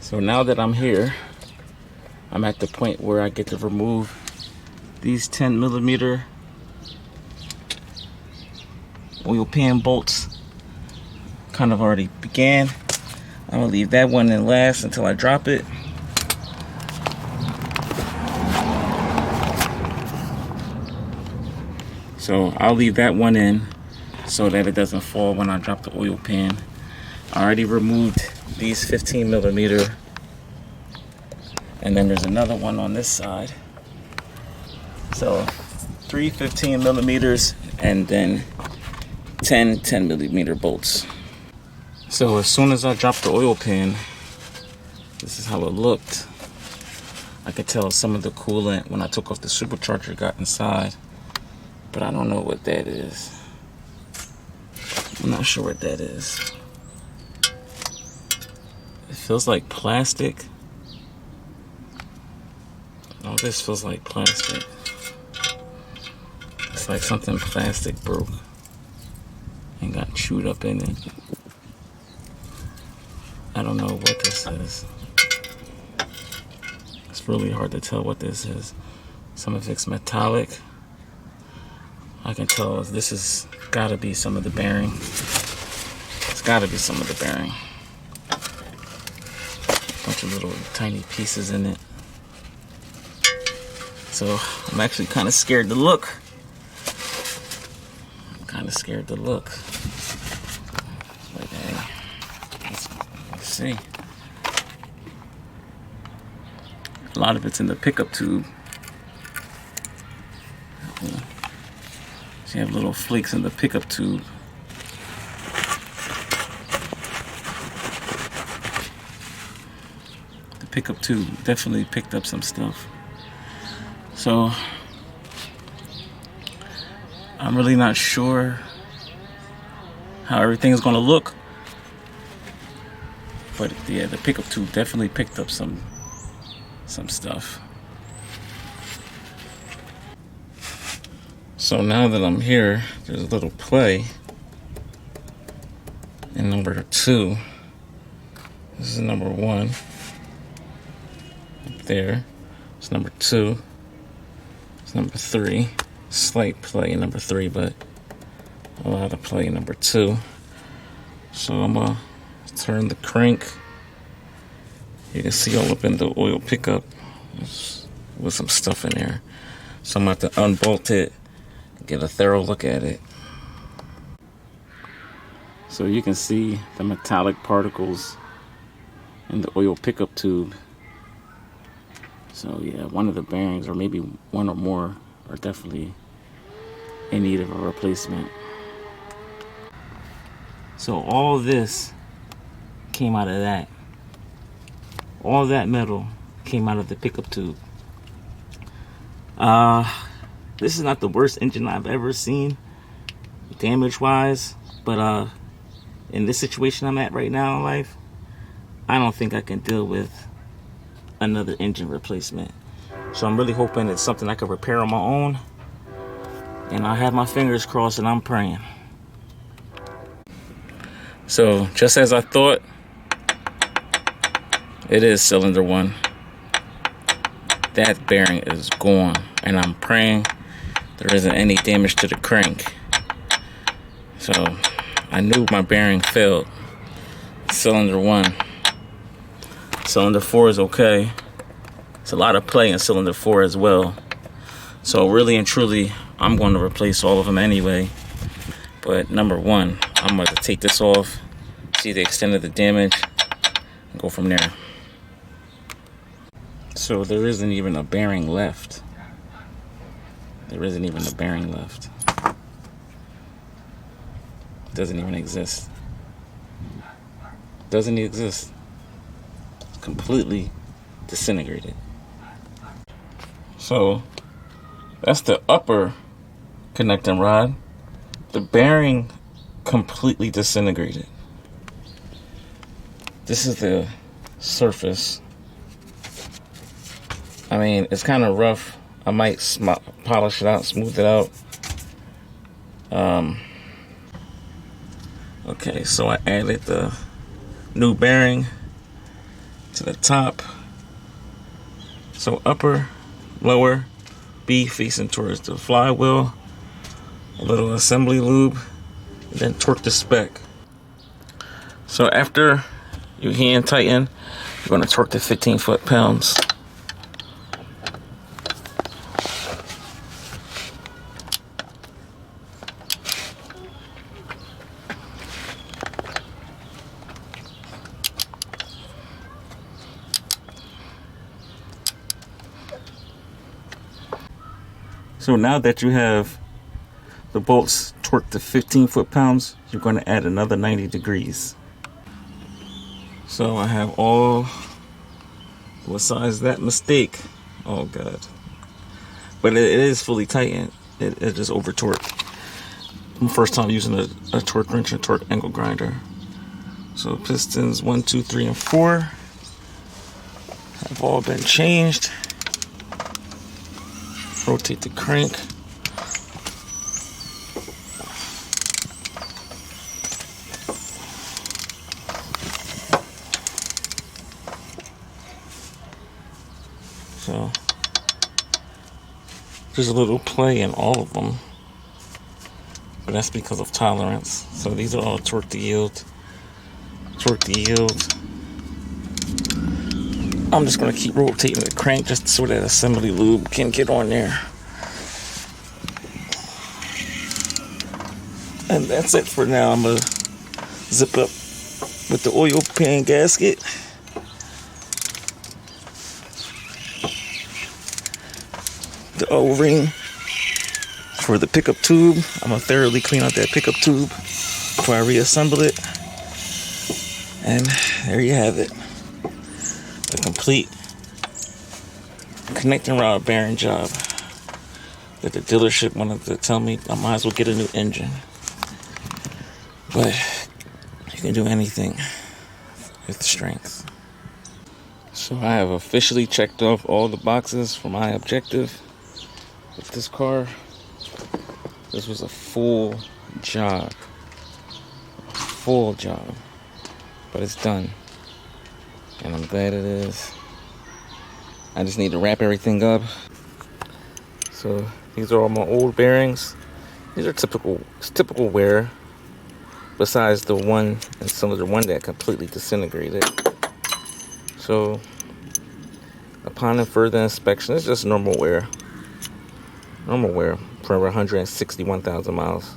So now that I'm here, I'm at the point where I get to remove these 10mm oil pan bolts. Kind of already began. I'm gonna leave that one in last until I drop it. So I'll leave that one in so that it doesn't fall when I drop the oil pan. I already removed these 15mm, and then there's another one on this side. So 3 15mm and then 10 10mm bolts. So as soon as I dropped the oil pan, this is how it looked. I could tell some of the coolant when I took off the supercharger got inside, but I don't know what that is. I'm not sure what that is. It feels like plastic. Oh, this feels like plastic. It's like something plastic broke and got chewed up in it. I don't know what this is. It's really hard to tell what this is. Some of it's metallic. I can tell this has gotta be some of the bearing. It's gotta be some of the bearing. Bunch of little tiny pieces in it. So I'm actually kind of scared to look. But hey, let's see. A lot of it's in the pickup tube. So you have little flakes in the pickup tube. The pickup tube definitely picked up some stuff. So I'm really not sure how everything's gonna look, but yeah, the pickup tube definitely picked up some stuff. So now that I'm here, there's a little play in number 2. This is number 1 up there. It's number 2. It's number 3. Slight play in number 3, but a lot of play in number 2. So I'm gonna turn the crank. You can see all up in the oil pickup with some stuff in there. So I'm gonna have to unbolt it, get a thorough look at it. So you can see the metallic particles in the oil pickup tube. So yeah, one of the bearings, or maybe one or more, are definitely in need of a replacement. So all this came out of that. All that metal came out of the pickup tube. This is not the worst engine I've ever seen, damage-wise, but in this situation I'm at right now in life, I don't think I can deal with another engine replacement. So I'm really hoping it's something I can repair on my own, and I have my fingers crossed and I'm praying. So just as I thought, it is cylinder 1. That bearing is gone, and I'm praying there isn't any damage to the crank. So I knew my bearing failed. Cylinder 1. Cylinder 4 is okay. It's a lot of play in cylinder 4 as well. So really and truly, I'm going to replace all of them anyway. But number 1, I'm going to take this off, see the extent of the damage, and go from there. So there isn't even a bearing left. There isn't even a bearing left. It doesn't even exist. Doesn't exist. It's completely disintegrated. So that's the upper connecting rod. The bearing completely disintegrated. This is the surface. I mean, it's kind of rough. I might polish it out, smooth it out. Okay, so I added the new bearing to the top. So upper, lower, B facing towards the flywheel, a little assembly lube, and then torque the spec. So after you hand tighten, you're going to torque the 15 foot-pounds. So now that you have the bolts torqued to 15 foot-pounds, you're going to add another 90 degrees. So I have all, besides that mistake, oh god. But it is fully tightened, it just over torqued. My first time using a torque wrench and torque angle grinder. So pistons 1, 2, 3, and 4 have all been changed. Rotate the crank. So there's a little play in all of them, but that's because of tolerance. So these are all torque to yield. Torque to yield. I'm just going to keep rotating the crank just so that assembly lube can get on there. And that's it for now. I'm going to zip up with the oil pan gasket. The O-ring for the pickup tube. I'm going to thoroughly clean out that pickup tube before I reassemble it. And there you have it. A complete connecting rod bearing job that the dealership wanted to tell me I might as well get a new engine. But you can do anything with strength. So I have officially checked off all the boxes for my objective with this car. This was a full job. Full job. But it's done. And I'm glad it is. I just need to wrap everything up. So these are all my old bearings. These are typical wear, besides the one in cylinder 1 that completely disintegrated. So upon a further inspection, it's just normal wear. Normal wear for 161,000 miles.